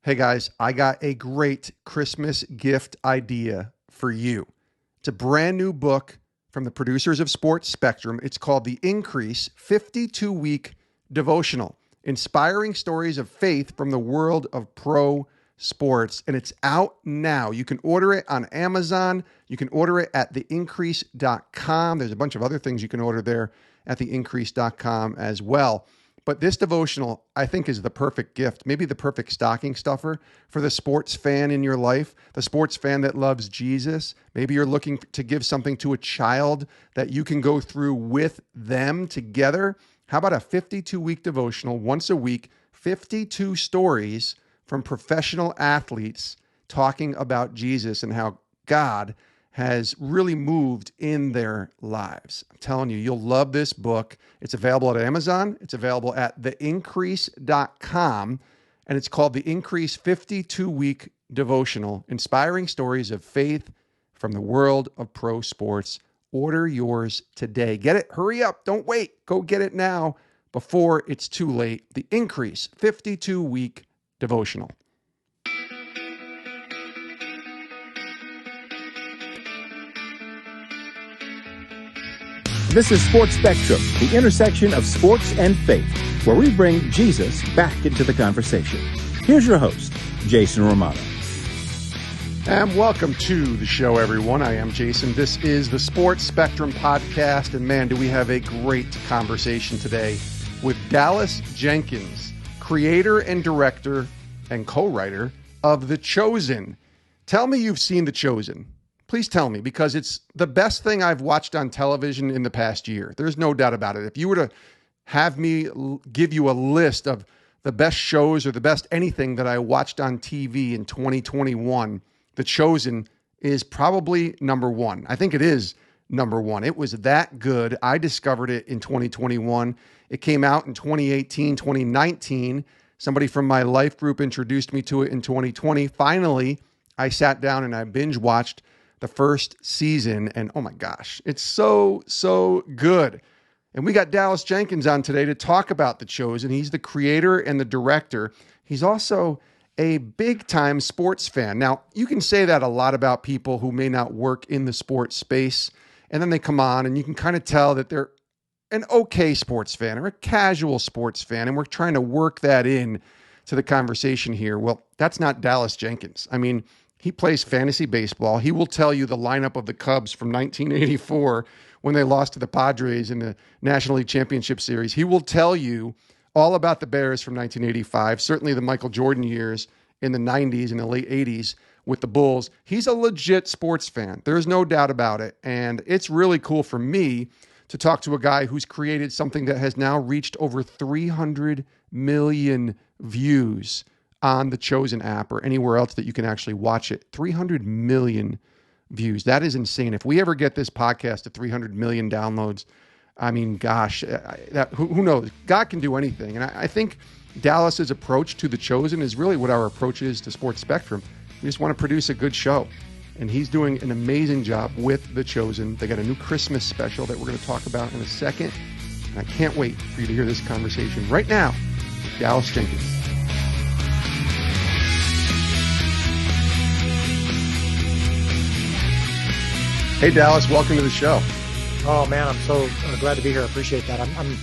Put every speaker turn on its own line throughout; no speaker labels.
Hey guys, I got a great Christmas gift idea for you. It's a brand new book from the producers of Sports Spectrum. It's called The Increase 52-Week Devotional, Inspiring Stories of Faith from the World of Pro Sports. And it's out now. You can order it on Amazon. You can order it at theincrease.com. There's a bunch of other things you can order there at theincrease.com as well. But this devotional, I think, is the perfect gift, maybe the perfect stocking stuffer for the sports fan in your life, the sports fan that loves Jesus. Maybe you're looking to give something to a child that you can go through with them together. How about a 52-week devotional, once a week, 52 stories from professional athletes talking about Jesus and how God has really moved in their lives. I'm telling you, you'll love this book. It's available at Amazon. It's available at theincrease.com. And it's called The Increase 52-Week Devotional, Inspiring Stories of Faith from the World of Pro Sports. Order yours today. Get it. Hurry up. Don't wait. Go get it now before it's too late. The Increase 52-Week Devotional.
This is Sports Spectrum, the intersection of sports and faith, where we bring Jesus back into the conversation. Here's your host, Jason Romano.
And welcome to the show, everyone. I am Jason. This is the Sports Spectrum podcast. And man, do we have a great conversation today with Dallas Jenkins, creator and director and co-writer of The Chosen. Tell me you've seen The Chosen. Please tell me, because it's the best thing I've watched on television in the past year. There's no doubt about it. If you were to have me give you a list of the best shows or the best anything that I watched on TV in 2021, The Chosen is probably number one. I think it is number one. It was that good. I discovered it in 2021. It came out in 2018, 2019. Somebody from my life group introduced me to it in 2020. Finally, I sat down and I binge watched the first season, and oh my gosh, it's so good. And we got Dallas Jenkins on today to talk about The Chosen. He's the creator and the director. He's also a big-time sports fan. Now, you can say that a lot about people who may not work in the sports space, and then they come on, and you can kind of tell that they're an okay sports fan or a casual sports fan, and we're trying to work that in to the conversation here. Well, that's not Dallas Jenkins. I mean, he plays fantasy baseball. He will tell you the lineup of the Cubs from 1984 when they lost to the Padres in the National League Championship Series. He will tell you all about the Bears from 1985, certainly the Michael Jordan years in the 90s and the late 80s with the Bulls. He's a legit sports fan. There's no doubt about it. And it's really cool for me to talk to a guy who's created something that has now reached over 300 million views on the Chosen app or anywhere else that you can actually watch it. 300 million views. That is insane. If we ever get this podcast to 300 million downloads, I mean, gosh, who knows? God can do anything. And I think Dallas's approach to The Chosen is really what our approach is to Sports Spectrum. We just want to produce a good show. And he's doing an amazing job with The Chosen. They got a new Christmas special that we're going to talk about in a second. And I can't wait for you to hear this conversation right now with Dallas Jenkins. Hey, Dallas, welcome to the show.
Oh, man, I'm so glad to be here. I appreciate that. I'm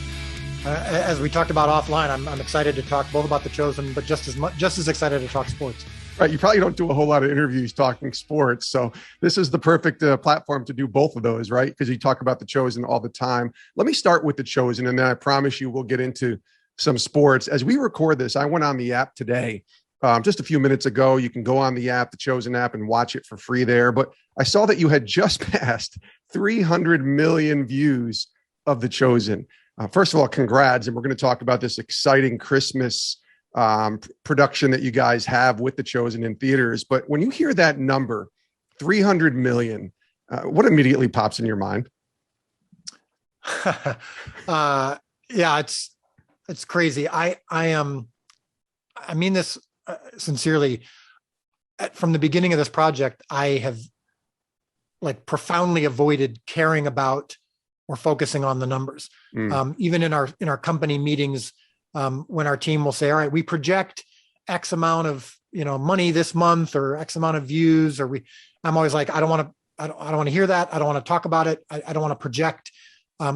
as we talked about offline, I'm excited to talk both about The Chosen, but just as excited to talk sports.
Right. You probably don't do a whole lot of interviews talking sports. So this is the perfect platform to do both of those, right? Because you talk about The Chosen all the time. Let me start with The Chosen, and then I promise you we'll get into some sports. As we record this, I went on the app today. Just a few minutes ago. You can go on the app, the Chosen app, and watch it for free there. But I saw that you had just passed 300 million views of The Chosen. First of all, congrats. And we're going to talk about this exciting Christmas production that you guys have with The Chosen in theaters. But when you hear that number, 300 million, what immediately pops in your mind?
Yeah, it's crazy. I mean this sincerely. From the beginning of this project, I have profoundly avoided caring about or focusing on the numbers. Even in our company meetings, when our team will say, all right, we project X amount of money this month or X amount of views, I'm always like, I don't want to hear that. I don't want to talk about it. I don't want to project,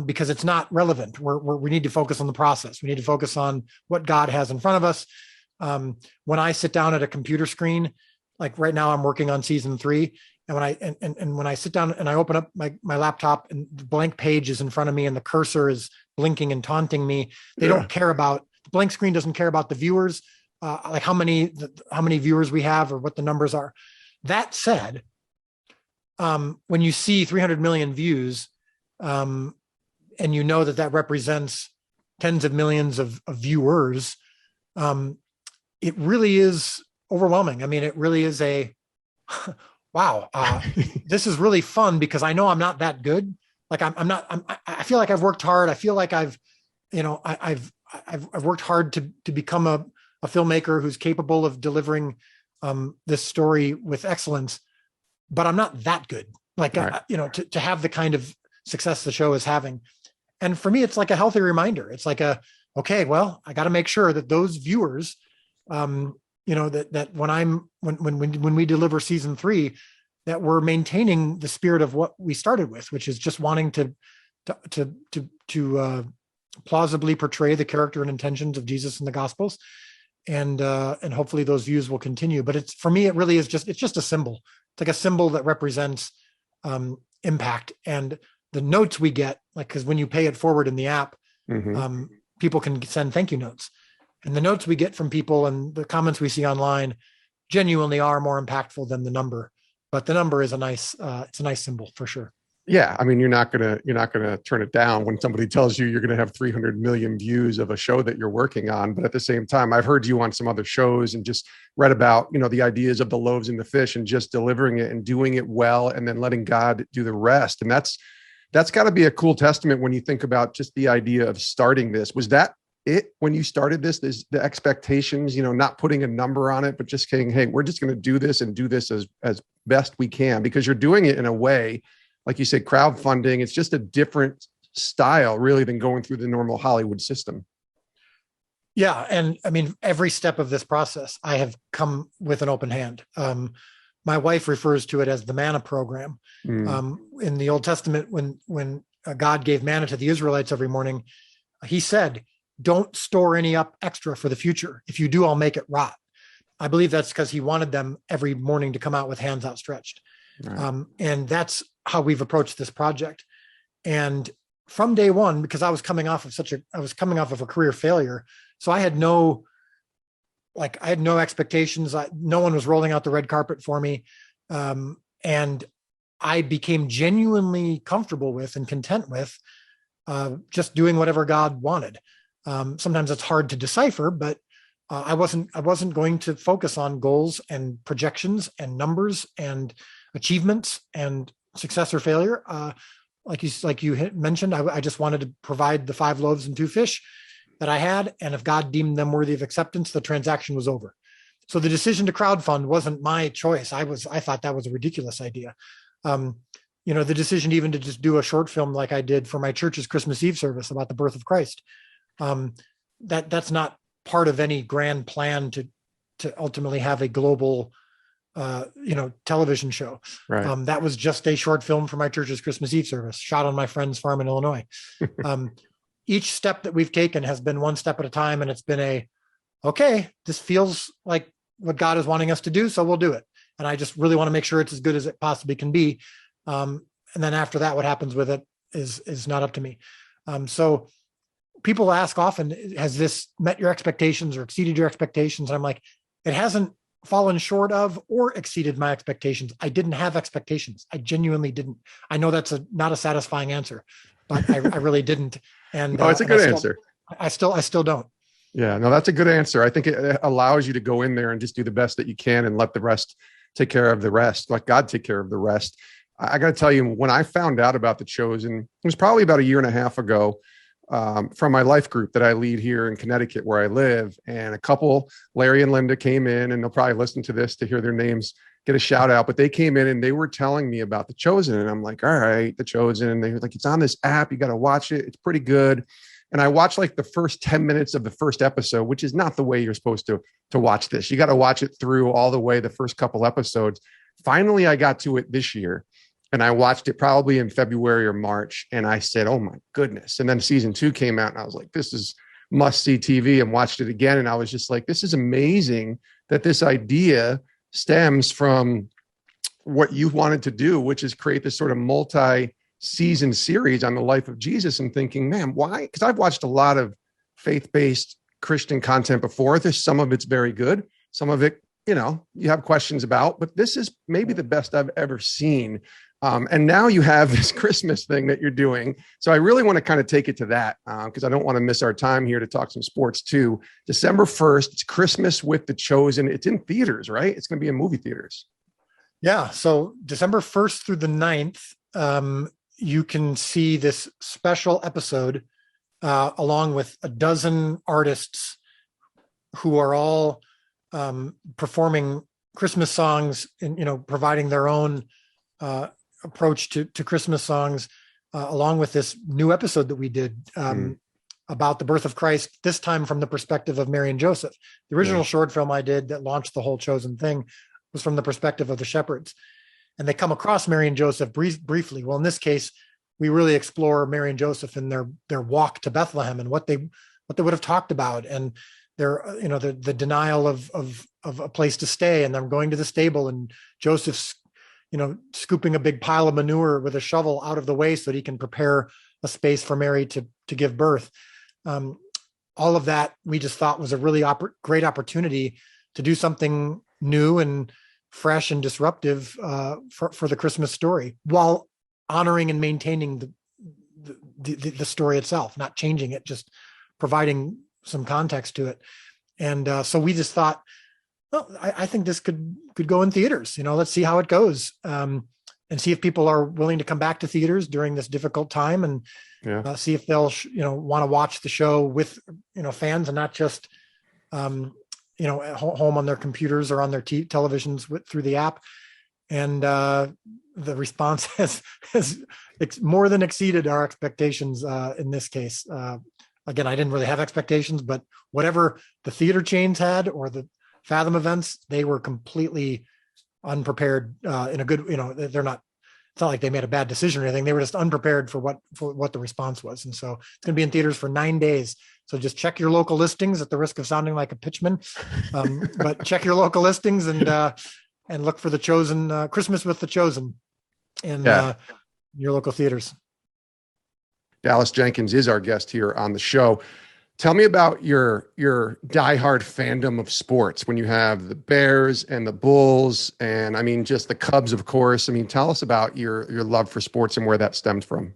because it's not relevant. We need to focus on the process. We need to focus on what God has in front of us. When I sit down at a computer screen, like right now I'm working on season 3. And when I sit down and I open up my laptop and the blank page is in front of me and the cursor is blinking and taunting me, they don't care about, the blank screen doesn't care about the viewers, like how many viewers we have or what the numbers are. That said, when you see 300 million views, and you know that represents tens of millions of viewers, it really is overwhelming. I mean, it really is wow, this is really fun because I know I'm not that good. Like I feel like I've worked hard. I feel like I've worked hard to become a filmmaker who's capable of delivering this story with excellence, but I'm not that good. Like, right. To have the kind of success the show is having. And for me, it's like a healthy reminder. It's like okay, well, I got to make sure that those viewers, that when we deliver season 3, that we're maintaining the spirit of what we started with, which is just wanting to plausibly portray the character and intentions of Jesus in the Gospels, and hopefully those views will continue. But for me, it really is it's just a symbol. It's like a symbol that represents impact, and the notes we get, like, because when you pay it forward in the app, mm-hmm. People can send thank you notes. And the notes we get from people and the comments we see online genuinely are more impactful than the number. But the number is it's a nice symbol for sure.
Yeah, I mean, you're not gonna turn it down when somebody tells you you're gonna have 300 million views of a show that you're working on. But at the same time, I've heard you on some other shows and just read about the ideas of the loaves and the fish and just delivering it and doing it well, and then letting God do the rest. And that's got to be a cool testament when you think about just the idea of starting this. Was that it when you started this? Is the expectations, not putting a number on it, but just saying, hey, we're just going to do this and do this as best we can, because you're doing it in a way, like you said, crowdfunding. It's just a different style really than going through the normal Hollywood system.
Yeah. And I mean, every step of this process, I have come with an open hand. My wife refers to it as the manna program. In the Old Testament, when God gave manna to the Israelites every morning, he said, don't store any up extra for the future. If you do, I'll make it rot. I believe that's because he wanted them every morning to come out with hands outstretched. Right. And that's how we've approached this project. And from day one, because I was coming off of a career failure. So I had no expectations. No one was rolling out the red carpet for me. And I became genuinely comfortable with and content with just doing whatever God wanted. Sometimes it's hard to decipher, but I wasn't going to focus on goals and projections and numbers and achievements and success or failure. Like you mentioned, I just wanted to provide the 5 loaves and 2 fish that I had. And if God deemed them worthy of acceptance, the transaction was over. So the decision to crowdfund wasn't my choice. I thought that was a ridiculous idea. The decision even to just do a short film like I did for my church's Christmas Eve service about the birth of Christ. That's not part of any grand plan to ultimately have a global, television show. Right. That was just a short film for my church's Christmas Eve service, shot on my friend's farm in Illinois. Each step that we've taken has been one step at a time, and it's been okay, this feels like what God is wanting us to do, so we'll do it. And I just really want to make sure it's as good as it possibly can be. And then after that, what happens with it is not up to me. So people ask often, has this met your expectations or exceeded your expectations? And I'm like, it hasn't fallen short of or exceeded my expectations. I didn't have expectations. I genuinely didn't. I know that's not a satisfying answer, but I really didn't. And
it's a good answer.
I still don't.
Yeah, no, that's a good answer. I think it allows you to go in there and just do the best that you can and let the rest take care of the rest, let God take care of the rest. I got to tell you, when I found out about The Chosen, it was probably about 1.5 years ago, from my life group that I lead here in Connecticut, where I live. And a couple, Larry and Linda, came in, and they'll probably listen to this to hear their names get a shout out, but they came in and they were telling me about The Chosen. And I'm like, all right, The Chosen. And they were like, it's on this app. You got to watch it. It's pretty good. And I watched like the first 10 minutes of the first episode, which is not the way you're supposed to watch this. You got to watch it through all the way, the first couple episodes. Finally, I got to it this year, and I watched it probably in February or March. And I said, oh my goodness. And then season 2 came out, and I was like, this is must-see TV, and watched it again. And I was just like, this is amazing that this idea stems from what you wanted to do, which is create this sort of multi-season series on the life of Jesus, and thinking, man, why? Because I've watched a lot of faith-based Christian content before. There's some of it's very good. Some of it, you have questions about, but this is maybe the best I've ever seen. And now you have this Christmas thing that you're doing. So I really want to kind of take it to that because I don't want to miss our time here to talk some sports too. December 1st, it's Christmas with The Chosen. It's in theaters, right? It's going to be in movie theaters.
Yeah. So December 1st through the 9th, you can see this special episode along with a dozen artists who are all performing Christmas songs and, providing their own approach to Christmas songs, along with this new episode that we did about the birth of Christ, this time from the perspective of Mary and Joseph. The original short film I did that launched the whole Chosen thing was from the perspective of the shepherds. And they come across Mary and Joseph briefly. Well, in this case, we really explore Mary and Joseph and their walk to Bethlehem and what they would have talked about, and their, the denial of a place to stay, and them going to the stable, and Joseph's, scooping a big pile of manure with a shovel out of the way so that he can prepare a space for Mary to give birth. All of that we just thought was a really great opportunity to do something new and fresh and disruptive for the Christmas story, while honoring and maintaining the story itself, not changing it, just providing some context to it. And so we just thought, well, I think this could go in theaters. Let's see how it goes, and see if people are willing to come back to theaters during this difficult time, and see if they'll want to watch the show with fans, and not just at home on their computers or on their televisions through the app. And the response has more than exceeded our expectations in this case. Again, I didn't really have expectations, but whatever the theater chains had or the Fathom events, they were completely unprepared in a good, they're not, it's not like they made a bad decision or anything. They were just unprepared for what the response was. And so it's going to be in theaters for 9 days. So just check your local listings, at the risk of sounding like a pitchman. But check your local listings and look for The Chosen, Christmas with The Chosen in your local theaters.
Dallas Jenkins is our guest here on the show. Tell me about your diehard fandom of sports, when you have the Bears and the Bulls, and just the Cubs, of course. Tell us about your love for sports and where that stemmed from.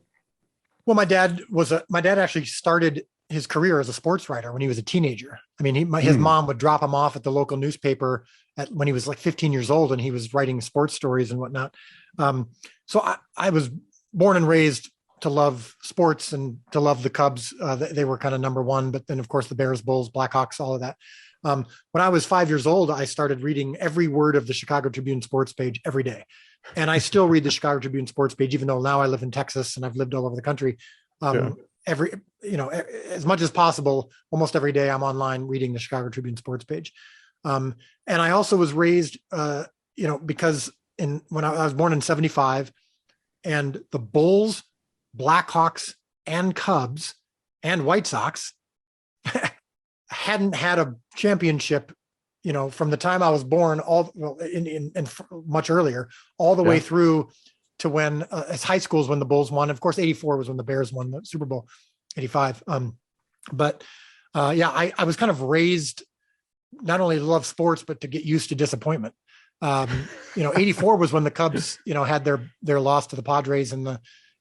Well, my dad actually started his career as a sports writer when he was a teenager. His mom would drop him off at the local newspaper when he was like 15 years old, and he was writing sports stories and whatnot. So I was born and raised to love sports and to love the Cubs. They were kind of number one, but then of course the Bears, Bulls, Blackhawks, all of that. When I was 5 years old, I started reading every word of the Chicago Tribune sports page every day. And I still read the Chicago Tribune sports page, even though now I live in Texas and I've lived all over the country. As much as possible, almost every day I'm online reading the Chicago Tribune sports page. And I also was raised, because when I was born in 1975, and the Bulls, Blackhawks, and Cubs and White Sox hadn't had a championship, from the time I was born, much earlier, all the way through to when as high schools, when the Bulls won. Of course, 84 was when the Bears won the Super Bowl, 85. I was kind of raised not only to love sports, but to get used to disappointment. 84 was when the Cubs, had their loss to the Padres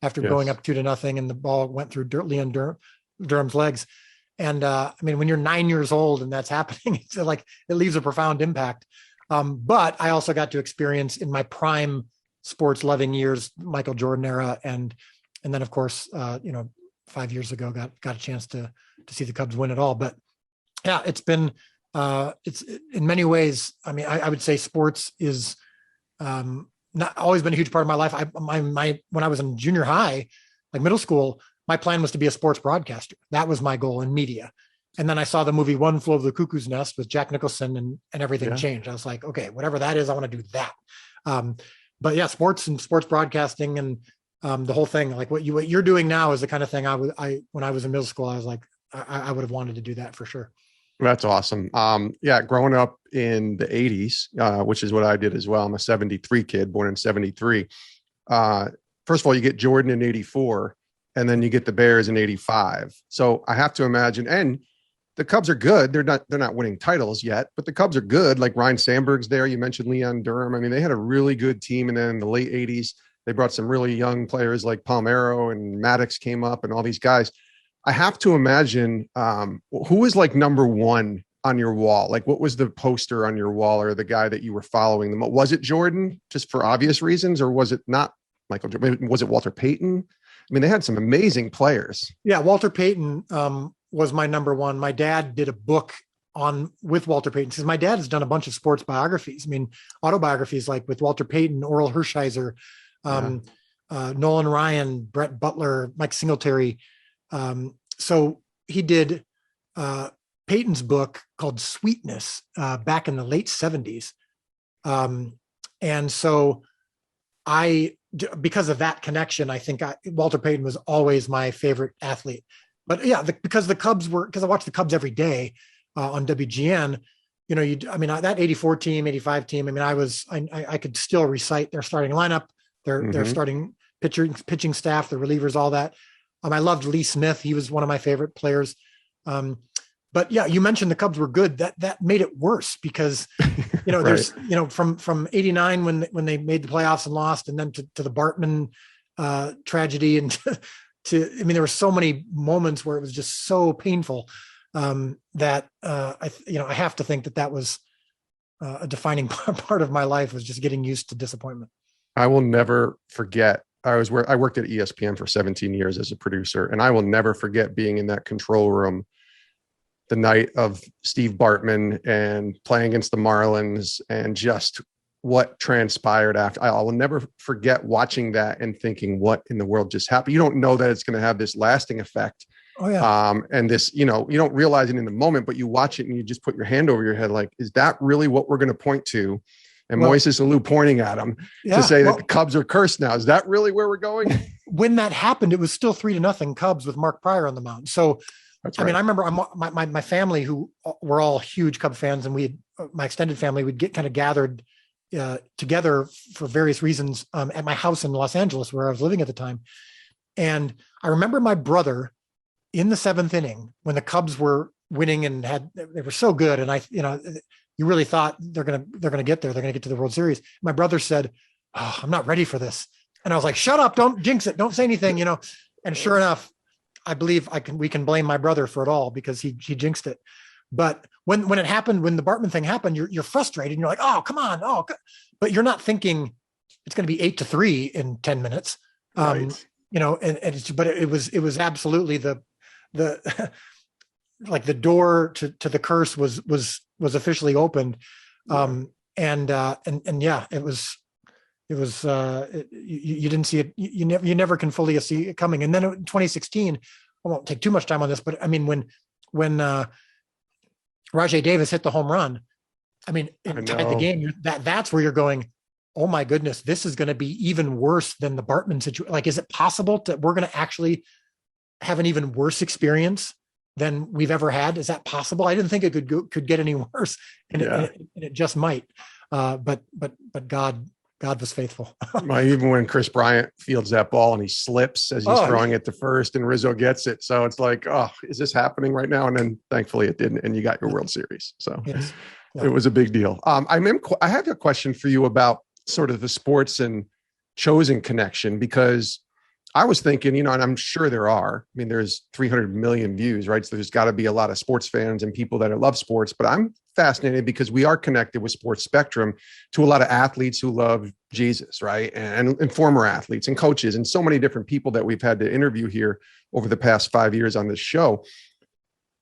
after going up 2-0, and the ball went through Leon Durham's legs. And when you're 9 years old and that's happening, it's like it leaves a profound impact. But I also got to experience in my prime sports loving years, Michael Jordan era. And then of course, 5 years ago, got a chance to see the Cubs win it all. But yeah, it's been, it's in many ways, I would say sports is not always been a huge part of my life. When I was in junior high, like middle school, my plan was to be a sports broadcaster. That was my goal in media. And then I saw the movie One Flew Over the Cuckoo's Nest with Jack Nicholson, and everything changed. I was like, okay, whatever that is, I want to do that. But yeah, sports and sports broadcasting and the whole thing, like what you're doing now is the kind of thing when I was in middle school, I was like, I would have wanted to do that for sure.
That's awesome. Growing up in the 80s, which is what I did as well. I'm a 73 kid, born in 73. First of all, you get Jordan in 84, and then you get the Bears in 85. So I have to imagine, and the Cubs are good. They're not winning titles yet, but the Cubs are good. Like Ryan Sandberg's there. You mentioned Leon Durham. I mean, they had a really good team. And then in the late 80s, they brought some really young players like Palmeiro, and Maddox came up, and all these guys. I have to imagine who was like number one on your wall? Like, what was the poster on your wall, or the guy that you were following them? Was it Jordan, just for obvious reasons, or was it not Michael Jordan? Was it Walter Payton? I mean, they had some amazing players.
Yeah, Walter Payton was my number one. My dad did a book with Walter Payton, because my dad has done a bunch of sports biographies. I mean, autobiographies like with Walter Payton, Oral Hershiser, Nolan Ryan, Brett Butler, Mike Singletary. So he did Peyton's book called Sweetness back in the late 70s. And so because of that connection, I think Walter Payton was always my favorite athlete. But yeah, because I watched the Cubs every day on WGN, that 84 team, 85 team. I mean, I could still recite their starting lineup, their starting pitching staff, the relievers, all that. I loved Lee Smith. He was one of my favorite players. But yeah, you mentioned the Cubs were good. That made it worse because, right. There's, from 89 when they made the playoffs and lost, and then to the Bartman tragedy, and there were so many moments where it was just so painful that I have to think that was a defining part of my life, was just getting used to disappointment.
I will never forget. I worked at ESPN for 17 years as a producer, and I will never forget being in that control room the night of Steve Bartman and playing against the Marlins, and just what transpired after. I will never forget watching that and thinking, what in the world just happened? You don't know that it's going to have this lasting effect.
Oh yeah.
And this, you don't realize it in the moment, but you watch it and you just put your hand over your head. Like, is that really what we're going to point to? And Moises Alou pointing at him to say that the Cubs are cursed now. Is that really where we're going?
When that happened, it was still 3-0 Cubs with Mark Pryor on the mound. So, that's right. I mean, I remember my family, who were all huge Cub fans, and my extended family would get kind of gathered together for various reasons at my house in Los Angeles, where I was living at the time. And I remember my brother in the 7th inning when the Cubs were winning and they were so good. And you really thought they're going to get there. They're going to get to the World Series. My brother said, "Oh, I'm not ready for this." And I was like, "Shut up. Don't jinx it. Don't say anything." And sure enough, I believe we can blame my brother for it all, because he jinxed it. But when it happened, when the Bartman thing happened, you're frustrated and you're like, "Oh, come on." But you're not thinking it's going to be 8-3 in 10 minutes. Right. But it was absolutely the like the door to the curse was officially opened. And yeah, it was you didn't see it. You never can fully see it coming. And then in 2016, I won't take too much time on this, but I mean, when Rajai Davis hit the home run, I mean, it tied the game. That's where you're going, oh my goodness, this is going to be even worse than the Bartman situation. Like, is it possible that we're going to actually have an even worse experience than we've ever had? Is that possible? I didn't think it could get any worse, and it just might. But God was faithful.
Even when Chris Bryant fields that ball and he slips as he's throwing it to first, and Rizzo gets it. So it's like, oh, is this happening right now? And then thankfully it didn't, and you got your World Series. So yes. It was a big deal. I have a question for you about sort of the sports and Chosen connection, because I was thinking, and I'm sure there are, I mean, there's 300 million views, right? So there's got to be a lot of sports fans and people that love sports, but I'm fascinated because we are connected with Sports Spectrum to a lot of athletes who love Jesus, right? And former athletes and coaches and so many different people that we've had to interview here over the past 5 years on this show.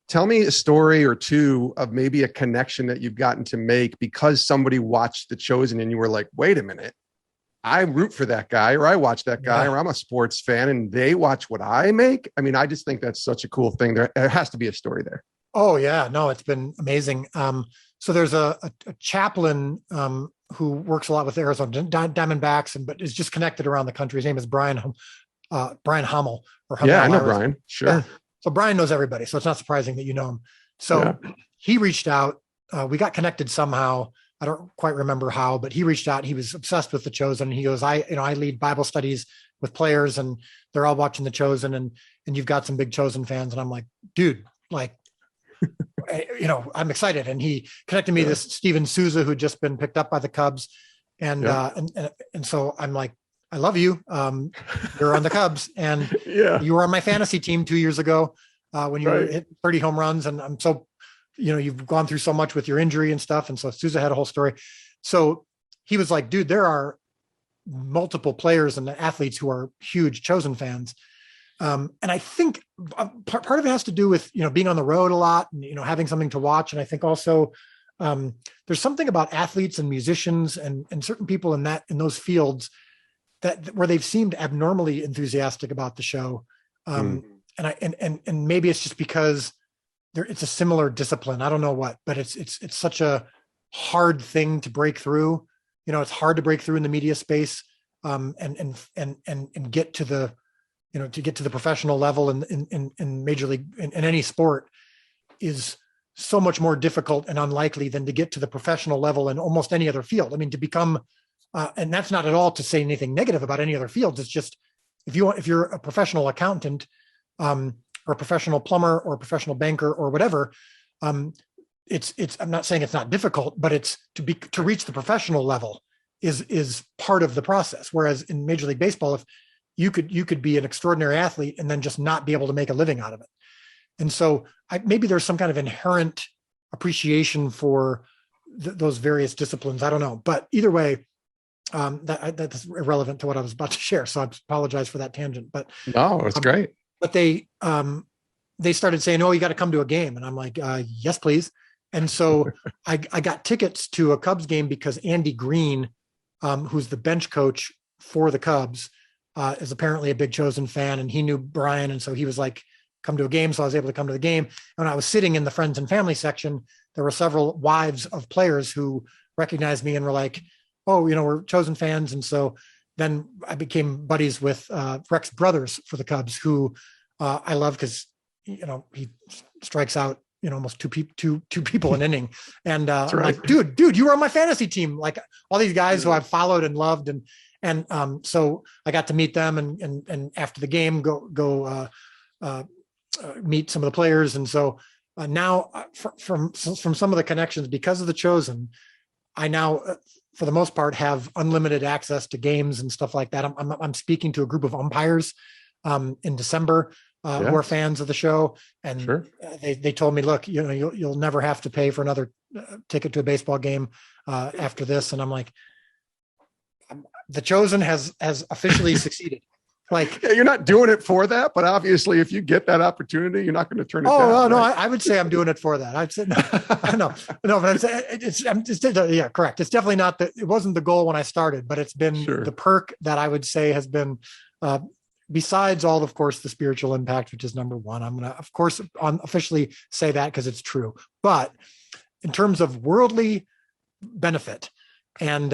Tell me a story or two of maybe a connection that you've gotten to make because somebody watched The Chosen and you were like, wait a minute, I root for that guy, or I watch that guy, or I'm a sports fan and they watch what I make. I mean, I just think that's such a cool thing. There has to be a story there.
Oh yeah, no, it's been amazing. So there's a chaplain who works a lot with Arizona Diamondbacks, but is just connected around the country. His name is Brian Hummel.
Yeah, I know Brian. Sure. Yeah.
So Brian knows everybody, so it's not surprising that you know him. So he reached out. We got connected somehow. I don't quite remember how, but he reached out. He was obsessed with The Chosen. He goes, I lead Bible studies with players, and they're all watching The Chosen, and you've got some big Chosen fans. And I'm like, dude, like, I'm excited. And he connected me to this Steven Souza, who'd just been picked up by the Cubs. And so I'm like, I love you. You're on the Cubs, and you were on my fantasy team 2 years ago when you were hit 30 home runs. And I'm so, you've gone through so much with your injury and stuff. And so Souza had a whole story. So he was like, dude, there are multiple players and athletes who are huge Chosen fans. And I think part of it has to do with, being on the road a lot and, having something to watch. And I think also there's something about athletes and musicians and certain people in those fields where they've seemed abnormally enthusiastic about the show. And maybe it's just because it's a similar discipline. I don't know what, but it's such a hard thing to break through. It's hard to break through in the media space and get to the, to get to the professional level in major league, in any sport, is so much more difficult and unlikely than to get to the professional level in almost any other field. I mean, to become, and that's not at all to say anything negative about any other fields. It's just, if you're a professional accountant, or a professional plumber or a professional banker or whatever, it's, I'm not saying it's not difficult, but it's to reach the professional level is part of the process. Whereas in Major League Baseball, if you could be an extraordinary athlete and then just not be able to make a living out of it. And so maybe there's some kind of inherent appreciation for those various disciplines. I don't know, but either way, that's irrelevant to what I was about to share. So I apologize for that tangent, but
no, it's great.
But they started saying, "Oh, you got to come to a game," and I'm like, "Yes, please." And so I got tickets to a Cubs game because Andy Green, who's the bench coach for the Cubs, is apparently a big Chosen fan, and he knew Brian, and so he was like, "Come to a game." So I was able to come to the game. And when I was sitting in the friends and family section, there were several wives of players who recognized me and were like, "Oh, we're Chosen fans." And so then I became buddies with Rex Brothers for the Cubs, who I love because he strikes out almost two people an inning. And I'm like, dude, you were on my fantasy team. Like all these guys who I've followed and loved, and so I got to meet them and after the game go meet some of the players. And so now from some of the connections because of the Chosen, I now for the most part have unlimited access to games and stuff like that. I'm speaking to a group of umpires in December who are fans of the show, and they told me, look, you'll never have to pay for another ticket to a baseball game after this. And I'm like, the Chosen has officially succeed. Like,
you're not doing it for that, but obviously if you get that opportunity, you're not going to turn it down.
Oh, no, I would say I'm doing it for that. I'd say, no, but I'm saying it's correct. It's definitely not it wasn't the goal when I started, but it's been the perk that I would say has been, besides all, of course, the spiritual impact, which is number one. I'm going to, of course, officially say that because it's true. But in terms of worldly benefit and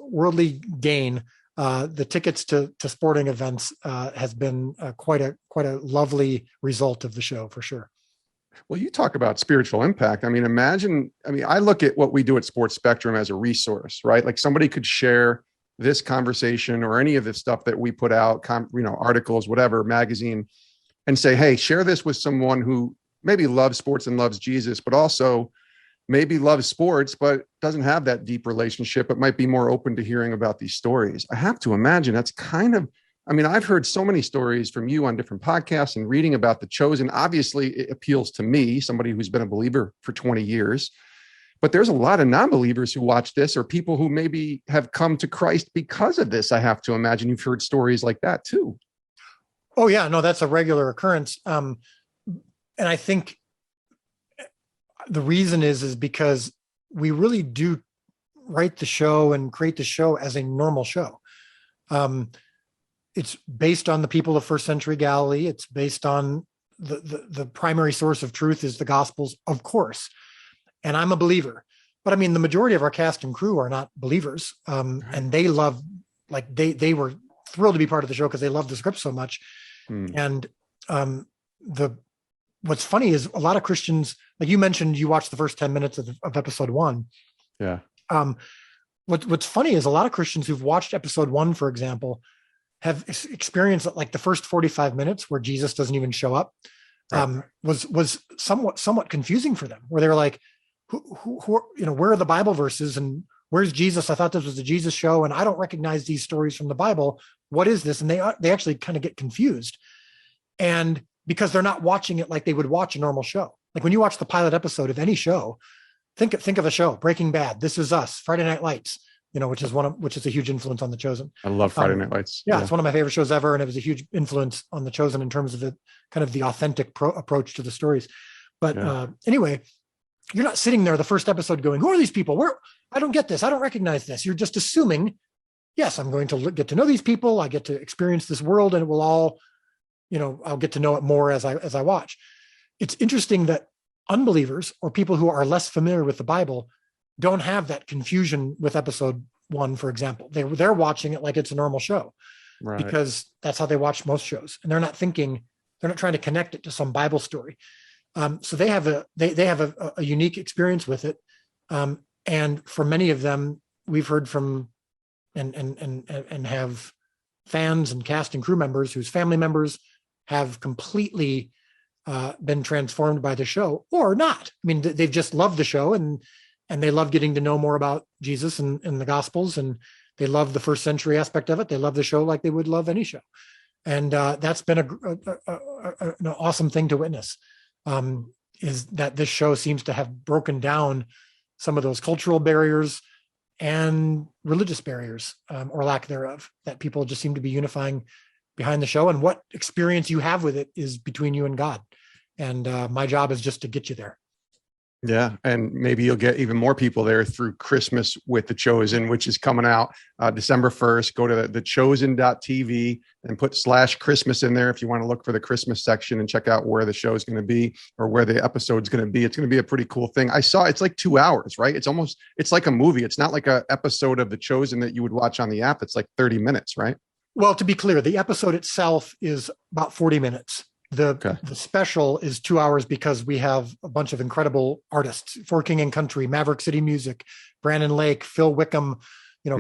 worldly gain, the tickets to sporting events has been quite a lovely result of the show for sure.
Well, you talk about spiritual impact. I mean, I look at what we do at Sports Spectrum as a resource, right? Like somebody could share this conversation or any of the stuff that we put out, articles, whatever, magazine, and say, hey, share this with someone who maybe loves sports and loves Jesus, but also maybe loves sports, but doesn't have that deep relationship, but might be more open to hearing about these stories. I have to imagine that's I've heard so many stories from you on different podcasts and reading about the Chosen. Obviously, it appeals to me, somebody who's been a believer for 20 years, but there's a lot of non-believers who watch this or people who maybe have come to Christ because of this. I have to imagine you've heard stories like that too.
Oh yeah, no, that's a regular occurrence. And I think the reason is because we really do write the show and create the show as a normal show. It's based on the people of first century Galilee. It's based on the primary source of truth is the Gospels, of course. And I'm a believer, but I mean, the majority of our cast and crew are not believers. And they love, like they were thrilled to be part of the show because they love the script so much. And what's funny is a lot of Christians, like you mentioned, you watched the first 10 minutes of episode 1.
Yeah.
What's funny is a lot of Christians who've watched episode 1, for example, have experienced like the first 45 minutes where Jesus doesn't even show up, was somewhat confusing for them, where they were like, who where are the Bible verses and where's Jesus? I thought this was a Jesus show and I don't recognize these stories from the Bible. What is this? And they actually kind of get confused. And because they're not watching it like they would watch a normal show. Like when you watch the pilot episode of any show, think of a show, Breaking Bad, This Is Us, Friday Night Lights, which is a huge influence on The Chosen.
I love Friday Night Lights.
Yeah, it's one of my favorite shows ever. And it was a huge influence on The Chosen in terms of the kind of the authentic approach to the stories. But anyway, you're not sitting there the first episode going, who are these people? I don't get this. I don't recognize this. You're just assuming, yes, I'm going to get to know these people. I get to experience this world and it will all, I'll get to know it more as I watch. It's interesting that unbelievers or people who are less familiar with the Bible don't have that confusion with episode 1, for example. They're watching it like it's a normal show, right? Because that's how they watch most shows. And they're not trying to connect it to some Bible story. So they have a unique experience with it. And for many of them, we've heard from and have fans and cast and crew members whose family members have completely been transformed by the show or not. I mean, they've just loved the show and they love getting to know more about Jesus and the Gospels, and they love the first century aspect of it. They love the show like they would love any show. And that's been an awesome thing to witness, is that this show seems to have broken down some of those cultural barriers and religious barriers, or lack thereof, that people just seem to be unifying behind the show. And what experience you have with it is between you and God. And my job is just to get you there.
Yeah. And maybe you'll get even more people there through Christmas with The Chosen, which is coming out December 1st. Go to thechosen.tv and put /Christmas in there if you want to look for the Christmas section and check out where the show is going to be or where the episode's going to be. It's going to be a pretty cool thing. I saw it's like 2 hours, right? It's like a movie. It's not like an episode of The Chosen that you would watch on the app. It's like 30 minutes, right?
Well, to be clear, the episode itself is about 40 minutes. The special is 2 hours because we have a bunch of incredible artists: For King and Country, Maverick City Music, Brandon Lake, Phil Wickham,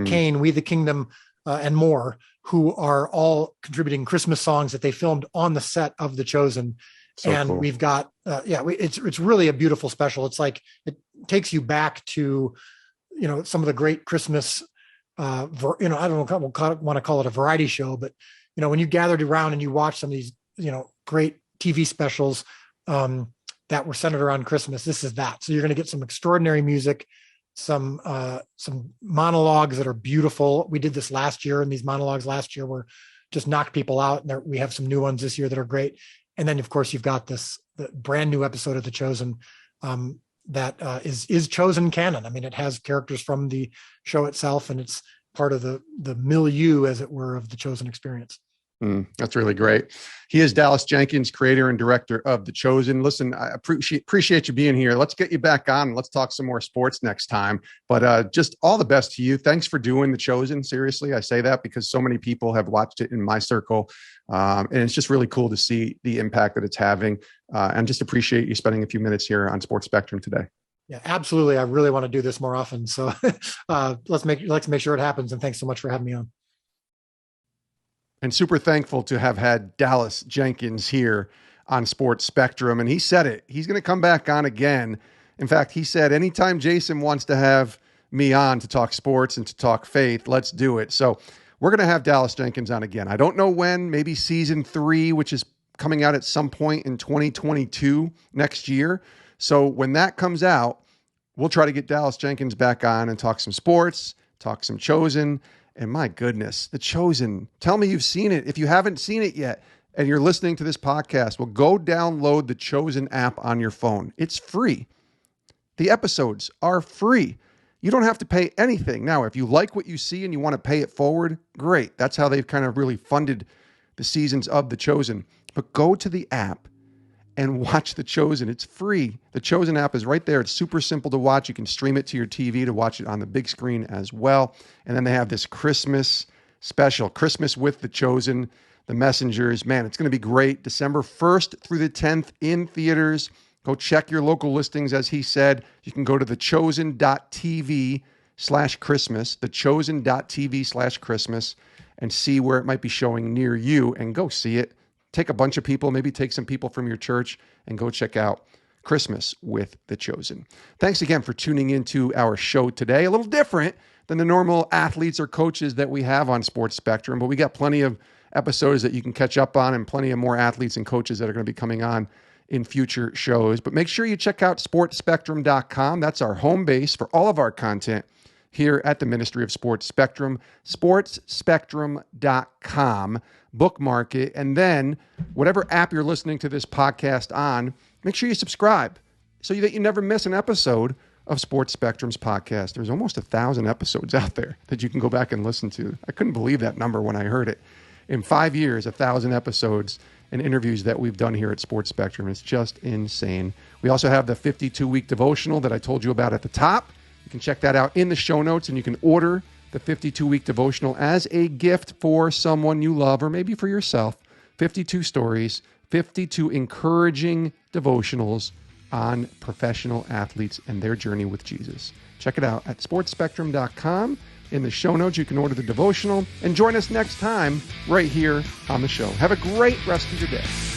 Kane, We the Kingdom, and more, who are all contributing Christmas songs that they filmed on the set of The Chosen. So and cool. We've got, it's really a beautiful special. It's like, it takes you back to, some of the great Christmas, I don't want to call it a variety show, but, when you gathered around and you watch some of these, great TV specials that were centered around Christmas, this is that. So you're going to get some extraordinary music, some monologues that are beautiful. We did this last year, and these monologues last year were just knocked people out. And we have some new ones this year that are great. And then, of course, you've got the brand new episode of The Chosen that is Chosen canon. I mean, it has characters from the show itself, and it's part of the milieu, as it were, of the Chosen experience.
That's really great. He is Dallas Jenkins, creator and director of The Chosen. Listen, I appreciate you being here. Let's get you back on. Let's talk some more sports next time. But just all the best to you. Thanks for doing The Chosen. Seriously, I say that because so many people have watched it in my circle. And it's just really cool to see the impact that it's having. And just appreciate you spending a few minutes here on Sports Spectrum today.
Yeah, absolutely. I really want to do this more often. So let's make sure it happens. And thanks so much for having me on.
And super thankful to have had Dallas Jenkins here on Sports Spectrum. And he said it. He's going to come back on again. In fact, he said, anytime Jason wants to have me on to talk sports and to talk faith, let's do it. So we're going to have Dallas Jenkins on again. I don't know when, maybe season 3, which is coming out at some point in 2022 next year. So when that comes out, we'll try to get Dallas Jenkins back on and talk some sports, talk some Chosen. And my goodness, The Chosen, tell me you've seen it. If you haven't seen it yet and you're listening to this podcast, well, go download the Chosen app on your phone. It's free. The episodes are free. You don't have to pay anything. Now, if you like what you see and you want to pay it forward, great. That's how they've kind of really funded the seasons of The Chosen. But go to the app and watch The Chosen. It's free. The Chosen app is right there. It's super simple to watch. You can stream it to your TV to watch it on the big screen as well. And then they have this Christmas special, Christmas with The Chosen, The Messengers. Man, it's going to be great. December 1st through the 10th in theaters. Go check your local listings. As he said, you can go to thechosen.tv/Christmas, thechosen.tv/Christmas, and see where it might be showing near you and go see it. Take a bunch of people, maybe take some people from your church and go check out Christmas with The Chosen. Thanks again for tuning into our show today. A little different than the normal athletes or coaches that we have on Sports Spectrum, but we got plenty of episodes that you can catch up on and plenty of more athletes and coaches that are going to be coming on in future shows. But make sure you check out sportspectrum.com. That's our home base for all of our content here at the Ministry of Sports Spectrum, sportspectrum.com. Bookmark it, and then whatever app you're listening to this podcast on, make sure you subscribe so that you never miss an episode of Sports Spectrum's podcast. There's almost 1,000 episodes out there that you can go back and listen to. I couldn't believe that number when I heard it. In 5 years, 1,000 episodes and interviews that we've done here at Sports Spectrum. It's just insane. We also have the 52-week devotional that I told you about at the top. You can check that out in the show notes, and you can order the 52-week devotional as a gift for someone you love or maybe for yourself. 52 stories, 52 encouraging devotionals on professional athletes and their journey with Jesus. Check it out at sportspectrum.com. In the show notes, you can order the devotional and join us next time right here on the show. Have a great rest of your day.